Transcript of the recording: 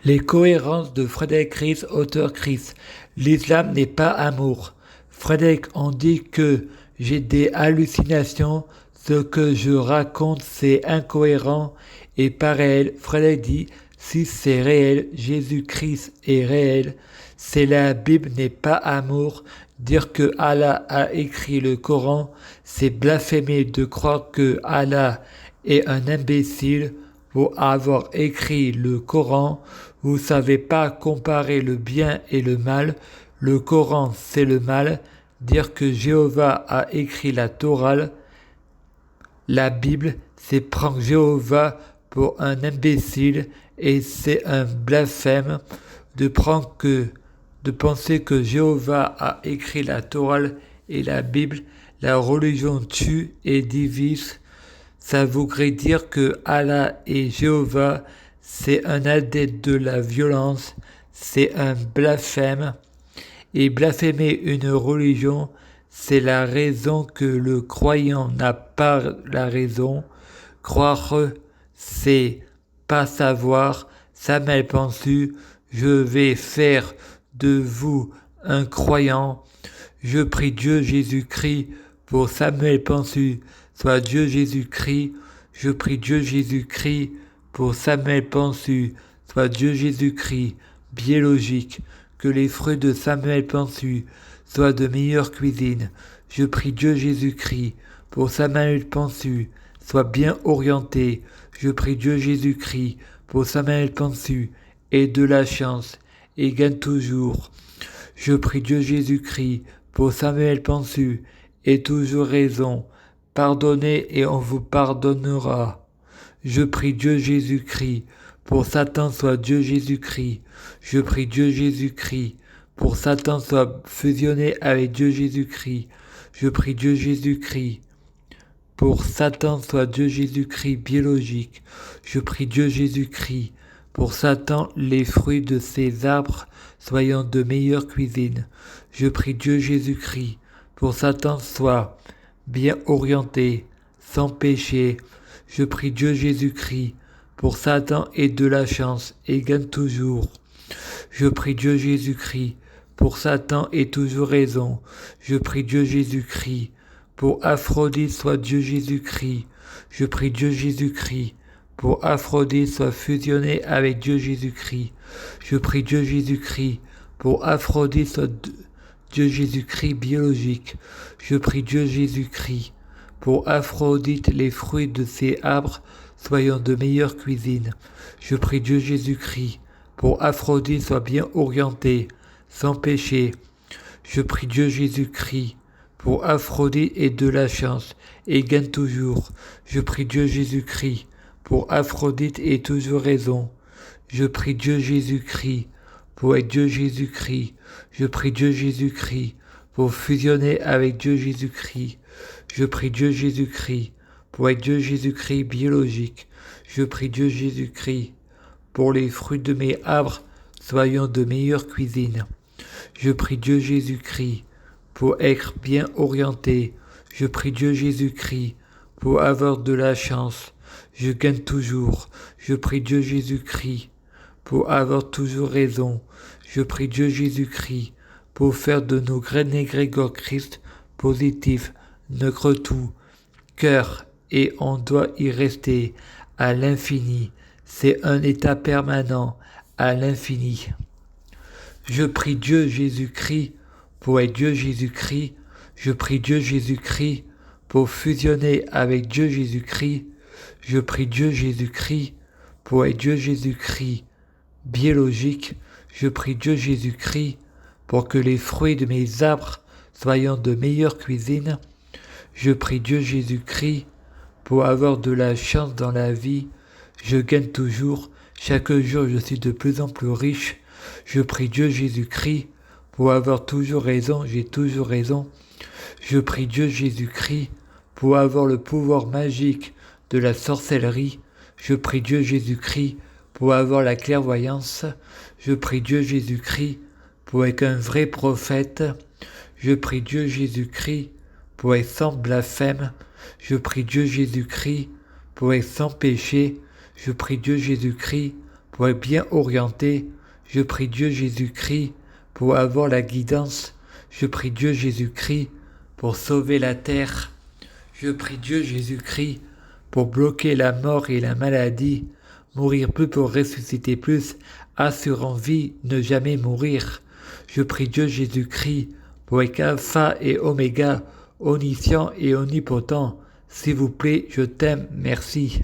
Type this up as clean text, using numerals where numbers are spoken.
Les cohérences de Frédéric Ries, auteur Ries. L'islam n'est pas amour. Frédéric, on dit que j'ai des hallucinations, ce que je raconte c'est incohérent et pas réel. Frédéric dit, si c'est réel, Jésus-Christ est réel. C'est la Bible n'est pas amour. Dire que Allah a écrit le Coran, c'est blasphémer de croire que Allah est un imbécile. Pour avoir écrit le Coran, vous savez pas comparer le bien et le mal. Le Coran, c'est le mal. Dire que Jéhovah a écrit la Torah, la Bible, c'est prendre Jéhovah pour un imbécile et c'est un blasphème de penser que Jéhovah a écrit la Torah et la Bible. La religion tue et divise. Ça voudrait dire que Allah et Jéhovah, c'est un adepte de la violence, c'est un blasphème. Et blasphémer une religion, c'est la raison que le croyant n'a pas la raison. Croire, c'est pas savoir. Samuel Pansu, je vais faire de vous un croyant. Je prie Dieu Jésus-Christ pour Samuel Pansu. Soit Dieu Jésus-Christ, je prie Dieu Jésus-Christ pour Samuel Pansu, soit Dieu Jésus-Christ, biologique, que les fruits de Samuel Pansu soient de meilleure cuisine. Je prie Dieu Jésus-Christ pour Samuel Pansu, soit bien orienté. Je prie Dieu Jésus-Christ pour Samuel Pansu, et de la chance, et gagne toujours. Je prie Dieu Jésus-Christ pour Samuel Pansu, et toujours raison. Pardonnez et on vous pardonnera. Je prie Dieu Jésus-Christ, pour Satan soit Dieu Jésus-Christ. Je prie Dieu Jésus-Christ, pour Satan soit fusionné avec Dieu Jésus-Christ. Je prie Dieu Jésus-Christ, pour Satan soit Dieu Jésus-Christ biologique. Je prie Dieu Jésus-Christ, pour Satan les fruits de ses arbres soyant de meilleure cuisine. Je prie Dieu Jésus-Christ, pour Satan soit bien orienté, sans péché. Je prie Dieu Jésus-Christ, pour Satan ait de la chance et gagne toujours. Je prie Dieu Jésus-Christ, pour Satan ait toujours raison. Je prie Dieu Jésus-Christ, pour Aphrodite soit Dieu Jésus-Christ. Je prie Dieu Jésus-Christ, pour Aphrodite soit fusionné avec Dieu Jésus-Christ. Je prie Dieu Jésus-Christ, pour Aphrodite soit Dieu Jésus-Christ biologique. Je prie Dieu Jésus-Christ, pour Aphrodite les fruits de ses arbres soyant de meilleure cuisine. Je prie Dieu Jésus-Christ, pour Aphrodite soit bien orienté, sans péché. Je prie Dieu Jésus-Christ, pour Aphrodite ait de la chance et gagne toujours. Je prie Dieu Jésus-Christ, pour Aphrodite ait toujours raison. Je prie Dieu Jésus-Christ, pour être Dieu Jésus-Christ. Je prie Dieu Jésus-Christ, pour fusionner avec Dieu Jésus-Christ. Je prie Dieu Jésus-Christ, pour être Dieu Jésus-Christ biologique. Je prie Dieu Jésus-Christ, pour les fruits de mes arbres soyant de meilleure cuisine. Je prie Dieu Jésus-Christ, pour être bien orienté. Je prie Dieu Jésus-Christ, pour avoir de la chance. Je gagne toujours. Je prie Dieu Jésus-Christ, pour avoir toujours raison. Je prie Dieu Jésus-Christ, pour faire de nos graines égrégores Christ positifs, notre tout, cœur, et on doit y rester à l'infini. C'est un état permanent à l'infini. Je prie Dieu Jésus-Christ pour être Dieu Jésus-Christ. Je prie Dieu Jésus-Christ pour fusionner avec Dieu Jésus-Christ. Je prie Dieu Jésus-Christ pour être Dieu Jésus-Christ biologique. Je prie Dieu Jésus-Christ pour que les fruits de mes arbres soyant de meilleure cuisine. Je prie Dieu Jésus-Christ pour avoir de la chance dans la vie. Je gagne toujours. Chaque jour, je suis de plus en plus riche. Je prie Dieu Jésus-Christ pour avoir toujours raison. J'ai toujours raison. Je prie Dieu Jésus-Christ pour avoir le pouvoir magique de la sorcellerie. Je prie Dieu Jésus-Christ pour avoir la clairvoyance. Je prie Dieu Jésus-Christ pour être un vrai prophète. Je prie Dieu Jésus-Christ pour être sans blasphème. Je prie Dieu Jésus-Christ pour être sans péché. Je prie Dieu Jésus-Christ pour être bien orienté. Je prie Dieu Jésus-Christ pour avoir la guidance. Je prie Dieu Jésus-Christ pour sauver la terre. Je prie Dieu Jésus-Christ pour bloquer la mort et la maladie, mourir plus pour ressusciter plus, assurant vie, ne jamais mourir. Je prie Dieu Jésus-Christ pour être alpha et oméga, omniscient et omnipotent. S'il vous plaît, je t'aime, merci.